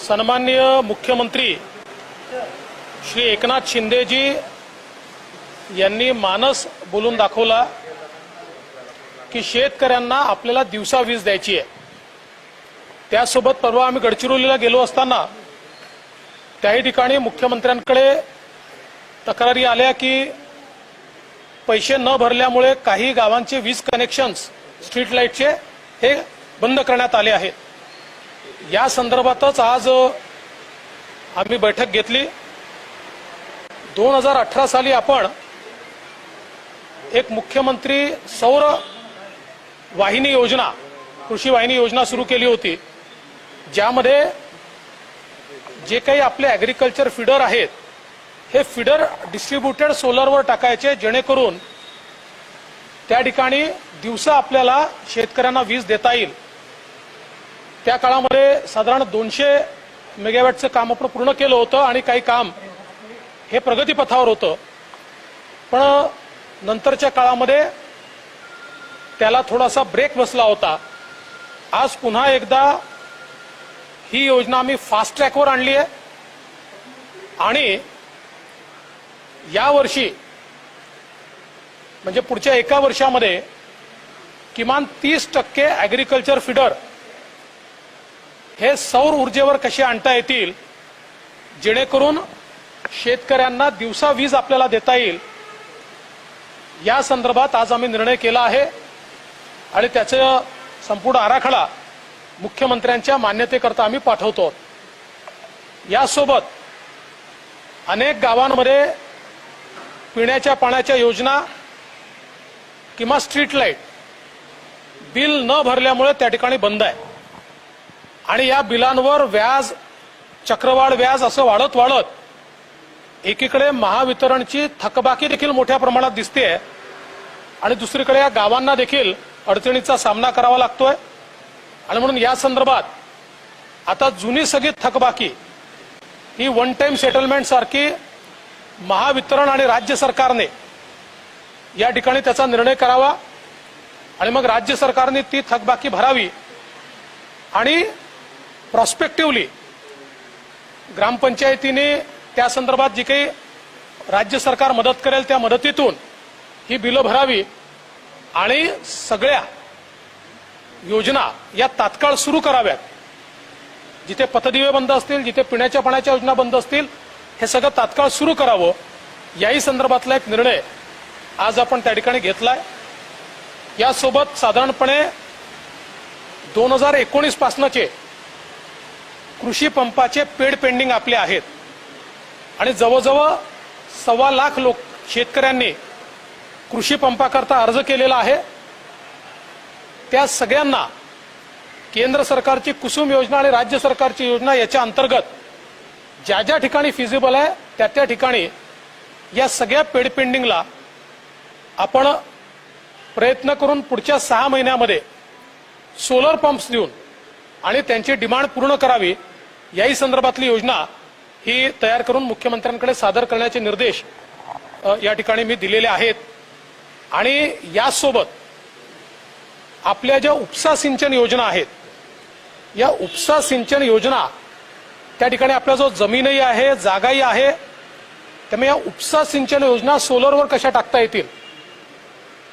सन्माननीय मुख्यमंत्री श्री एकनाथ शिंदेजी यांनी मानस बोलून दाखवला की शेतकऱ्यांना आपल्याला दिवसा वीज द्यायची आहे। त्यासोबत परवा आम्ही गडचिरोलीला गेलो असताना त्याही ठिकाणी मुख्यमंत्र्यांकडे तक्रारी आल्या की पैसे न भरल्यामुळे काही गावांचे वीज कनेक्शन्स स्ट्रीट लाईटचे हे बंद करण्यात आले आहेत। या संदर्भातच आज आम्ही बैठक घेतली। 2018 साली आपण एक मुख्यमंत्री सौर वाहिनी योजना, कृषी वाहिनी योजना सुरू केली होती, ज्यामध्ये जे काही आपले ॲग्रिकल्चर फीडर आहेत हे फीडर डिस्ट्रीब्युटेड सोलरवर टाकायचे, जेणेकरून त्या ठिकाणी दिवसा आपल्याला शेतकऱ्यांना वीज देता येईल। त्या काळामध्ये साधारण 200 मेगावॅटचं काम आपण पूर्ण केलं होतं आणि काही काम हे प्रगतीपथावर होतं, पण नंतरच्या काळामध्ये त्याला थोडासा ब्रेक बसला होता। आज पुन्हा एकदा ही योजना आम्ही फास्ट ट्रॅकवर आणली आहे आणि यावर्षी म्हणजे पुढच्या एका वर्षामध्ये किमान 30% ॲग्रिकल्चर फीडर हे सौर ऊर्जेवर कसे आणता येतील, जेणेकरून शेतकऱ्यांना दिवसा वीज आपल्याला देता येईल। या संदर्भात आज आम्ही निर्णय केला आहे आणि त्याचा संपूर्ण आराखडा मुख्यमंत्र्यांच्या मान्यतेकरता आम्ही पाठवतो। यासोबत अनेक गावांमध्ये पिण्याच्या पाण्याच्या योजना किंवा स्ट्रीट लाईट बिल न भरल्यामुळे त्या ठिकाणी बंद आहे आणि या बिलांवर व्याज, चक्रवाढ व्याज असं वाढत वाढत एकीकडे महावितरणची थकबाकी देखील मोठ्या प्रमाणात दिसते आणि दुसरीकडे या गावांना देखील अडचणीचा सामना करावा लागतोय। आणि म्हणून या संदर्भात आता जुनी सगळी थकबाकी ही वन टाइम सेटलमेंट सारखी महावितरण आणि राज्य सरकारने या ठिकाणी त्याचा निर्णय करावा आणि मग राज्य सरकारने ती थकबाकी भरावी आणि प्रॉस्पेक्टिव्हली ग्रामपंचायतीने त्या संदर्भात जी काही राज्य सरकार मदत करेल त्या मदतीतून ही बिलं भरावी आणि सगळ्या योजना या तात्काळ सुरू कराव्यात। जिथे पथदिवे बंद असतील, जिथे पिण्याच्या पाण्याच्या योजना बंद असतील, हे सगळं तात्काळ सुरू करावं, याही संदर्भातला एक निर्णय आज आपण त्या ठिकाणी घेतलाय। यासोबत साधारणपणे 2019 पासूनचे कृषी पंपाचे पेड पेंडिंग आपले आहेत आणि जवळजवळ 1.25 लाख शेतकऱ्यांनी कृषी पंपाकरता अर्ज केलेला आहे। त्या सगळ्यांना केंद्र सरकारची कुसुम योजना आणि राज्य सरकारची योजना याच्या अंतर्गत ज्या ज्या ठिकाणी फिजिबल आहे त्या त्या ठिकाणी या सगळ्या पेड पेंडिंगला आपण प्रयत्न करून पुढच्या 6 महिन्यामध्ये सोलर पंप्स देऊन आणि त्यांची डिमांड पूर्ण करावी, याही संदर्भातली योजना ही तयार करून मुख्यमंत्र्यांकडे सादर करण्याचे निर्देश या ठिकाणी मी दिलेले आहेत। आणि यासोबत आपल्या ज्या उपसा सिंचन योजना आहेत, या उपसा सिंचन योजना त्या ठिकाणी आपल्याजवळ जमीनही आहे, जागाही आहे, त्यामुळे या उपसा सिंचन योजना सोलरवर कशा टाकता येतील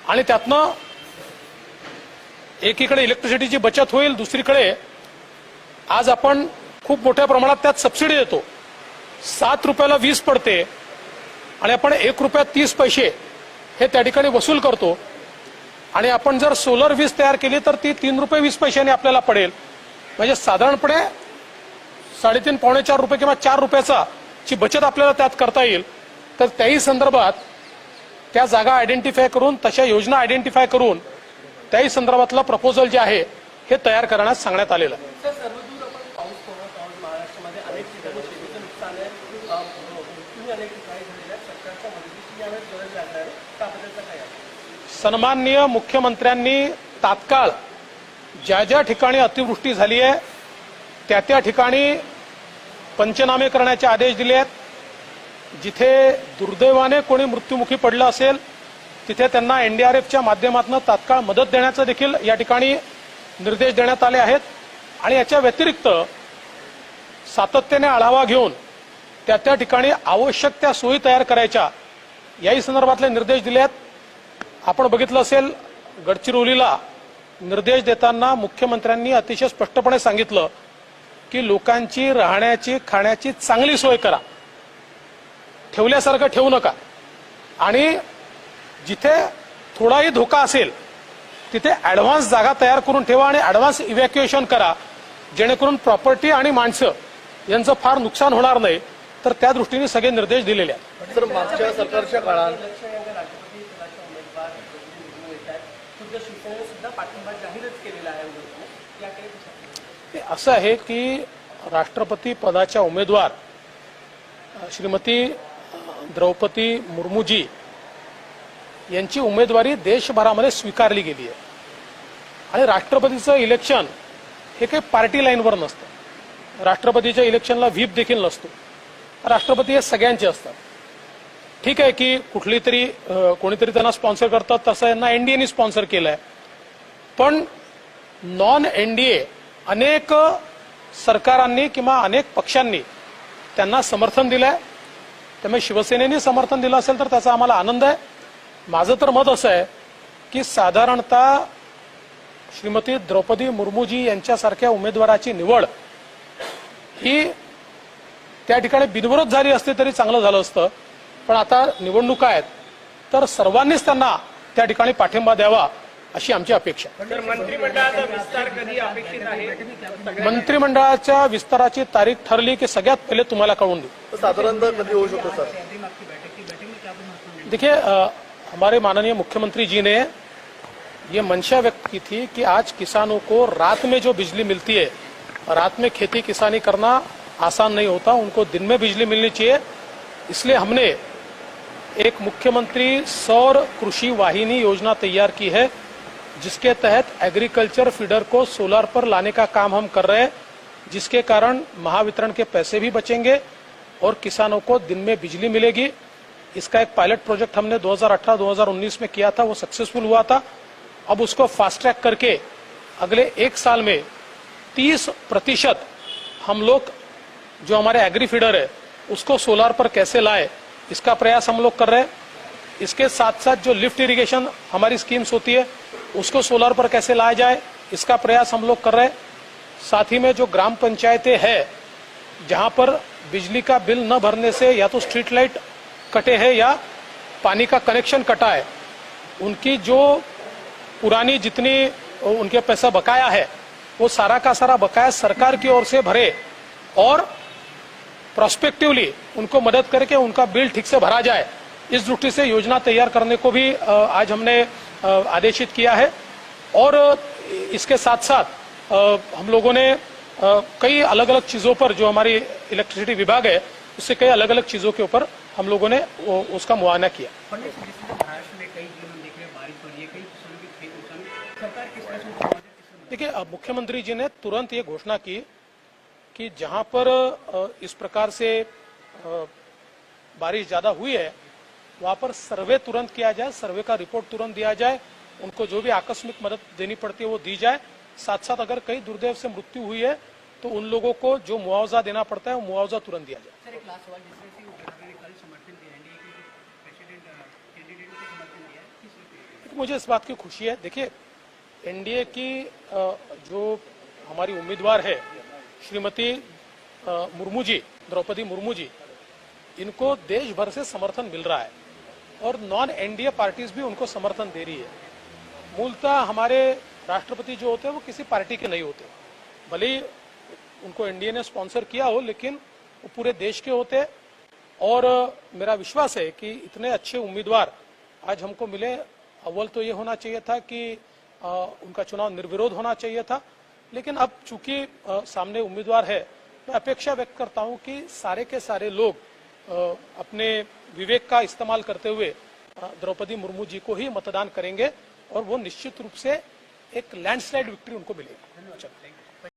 आणि त्यातनं एकीकडे इलेक्ट्रिसिटीची बचत होईल, दुसरीकडे आज आपण खूप मोठ्या प्रमाणात त्यात सबसिडी देतो। 7 रुपयाला वीज पडते आणि आपण 1 रुपया 30 पैसे हे त्या ठिकाणी वसूल करतो आणि आपण जर सोलर वीज तयार केली तर ती 3 रुपये 20 पैशांनी आपल्याला पडेल। म्हणजे साधारणपणे 3.5 पावणे 4 रुपये किंवा 4 रुपयाचा ची बचत आपल्याला त्यात करता येईल। तर त्याही संदर्भात त्या जागा आयडेंटिफाय करून, तशा योजना आयडेंटिफाय करून त्याही संदर्भातलं प्रपोजल जे आहे हे तयार करण्यास सांगण्यात आलेलं आहे। सन्माननीय मुख्यमंत्र्यांनी तात्काळ ज्या ज्या ठिकाणी अतिवृष्टी झाली आहे त्या त्या ठिकाणी पंचनामे करण्याचे आदेश दिले आहेत। जिथे दुर्दैवाने कोणी मृत्युमुखी पडलं असेल तिथे त्यांना एनडीआरएफच्या माध्यमातून तात्काळ मदत देण्याचे देखील या ठिकाणी निर्देश देण्यात आले आहेत। आणि याच्या व्यतिरिक्त सातत्याने आढावा घेऊन त्या ठिकाणी आवश्यक त्या सोयी तयार करायच्या याही संदर्भातले निर्देश दिले आहेत। आपण बघितलं असेल गडचिरोलीला निर्देश देताना मुख्यमंत्र्यांनी अतिशय स्पष्टपणे सांगितलं की लोकांची राहण्याची खाण्याची चांगली सोय करा, ठेवल्यासारखं ठेवू नका आणि जिथे थोडाही धोका असेल तिथे ऍडव्हान्स जागा तयार करून ठेवा आणि ऍडव्हान्स इव्हॅक्युएशन करा, जेणेकरून प्रॉपर्टी आणि माणसं यांचं फार नुकसान होणार नाही। तर त्या दृष्टीने सगळे निर्देश दिलेले आहेत। तर मागच्या सरकारच्या काळात असं आहे की राष्ट्रपती पदाच्या उमेदवार श्रीमती द्रौपदी मुर्मूजी यांची उमेदवारी देशभरामध्ये स्वीकारली गेली आहे आणि राष्ट्रपतीचं इलेक्शन हे काही पार्टी लाईनवर नसतं। राष्ट्रपतीच्या इलेक्शनला व्हीप देखील नसतो। राष्ट्रपती हे सगळ्यांचे असतात। ठीक आहे की कुठली तरी कोणीतरी त्यांना स्पॉन्सर करतात, तसं यांना एनडीएने स्पॉन्सर केलंय, पण नॉन एनडीए अनेक सरकारांनी किंवा अनेक पक्षांनी त्यांना समर्थन दिलंय। त्यामुळे शिवसेनेने समर्थन दिलं असेल तर त्याचा आम्हाला आनंद आहे। माझं तर मत असं आहे की साधारणतः श्रीमती द्रौपदी मुर्मूजी यांच्यासारख्या उमेदवाराची निवड ही त्या ठिकाणी बिनविरोध झाली असती तरी चांगलं झालं असतं, पण आता निवडणुका आहेत तर सर्वांनीच त्यांना त्या ठिकाणी पाठिंबा द्यावा अशी आमची अपेक्षा। मंत्रिमंडळाचा विस्तार कधी अपेक्षित आहे? मंत्रिमंडळाच्या विस्ताराची तारीख ठरली की सगळ्यात पहिले तुम्हाला कळवून देऊ। साधारणतः कधी होऊ शकतो सर? देखिए हमारे माननीय मुख्यमंत्री जी ने ये मंशा व्यक्त की थी कि आज किसानों को रात में जो बिजली मिलती है, रात में खेती किसानी करना आसान नहीं होता, उनको दिन में बिजली मिलनी चाहिए। इसलिए हमने एक मुख्यमंत्री सौर कृषि वाहिनी योजना तैयार की है, जिसके तहत एग्रीकल्चर फीडर को सोलर पर लाने का काम हम कर रहे हैं, जिसके कारण महावितरण के पैसे भी बचेंगे और किसानों को दिन में बिजली मिलेगी। इसका एक पायलट प्रोजेक्ट हमने 2018-2019 में किया था, वो सक्सेसफुल हुआ था। अब उसको फास्ट ट्रैक करके अगले एक साल में 30% हम लोग जो हमारे एग्री फीडर है उसको सोलार पर कैसे लाए, इसका प्रयास हम लोग कर रहे हैं। इसके साथ साथ जो लिफ्ट इरिगेशन हमारी स्कीम्स होती है उसको सोलार पर कैसे लाया जाए, इसका प्रयास हम लोग कर रहे हैं। साथ ही में जो ग्राम पंचायतें हैं जहां पर बिजली का बिल न भरने से या तो स्ट्रीट लाइट कटे हैं या पानी का कनेक्शन कटा है, उनकी जो पुरानी जितनी उनके पैसा बकाया है वो सारा का सारा बकाया सरकार की ओर से भरे और प्रोस्पेक्टिवली उनको मदद करके उनका बिल ठीक से भरा जाए, इस दृष्टि से योजना तैयार करने को भी आज हमने आदेशित किया है। और इसके साथ साथ हम लोगों ने कई अलग अलग चीजों पर, जो हमारी इलेक्ट्रिसिटी विभाग है उससे कई अलग अलग चीजों के ऊपर हम लोगों ने उसका मुआयना किया। देखिए मुख्यमंत्री जी ने तुरंत ये घोषणा की कि जहां पर इस प्रकार से बारिश ज्यादा हुई है वहां पर सर्वे तुरंत किया जाए, सर्वे का रिपोर्ट तुरंत दिया जाए, उनको जो भी आकस्मिक मदद देनी पड़ती है वो दी जाए। साथ साथ अगर कई दुर्दैव से मृत्यु हुई है तो उन लोगों को जो मुआवजा देना पड़ता है वो मुआवजा तुरंत दिया जाए। मुझे इस बात की खुशी है। देखिए एनडीए की जो हमारी उम्मीदवार है श्रीमती मुर्मू जी, द्रौपदी मुर्मू जी, इनको देश भर से समर्थन मिल रहा है और नॉन एनडीए पार्टीज भी उनको समर्थन दे रही है। मूलतः हमारे राष्ट्रपति जो होते हैं वो किसी पार्टी के नहीं होते, भले ही उनको एनडीए ने स्पॉन्सर किया हो लेकिन वो पूरे देश के होते। और मेरा विश्वास है कि इतने अच्छे उम्मीदवार आज हमको मिले। अव्वल तो ये होना चाहिए था कि उनका चुनाव निर्विरोध होना चाहिए था, लेकिन अब चूंकि सामने उम्मीदवार है, मैं अपेक्षा व्यक्त करता हूं कि सारे के सारे लोग अपने विवेक का इस्तेमाल करते हुए द्रौपदी मुर्मू जी को ही मतदान करेंगे और वो निश्चित रूप से एक लैंडस्लाइड विक्ट्री उनको मिलेगी।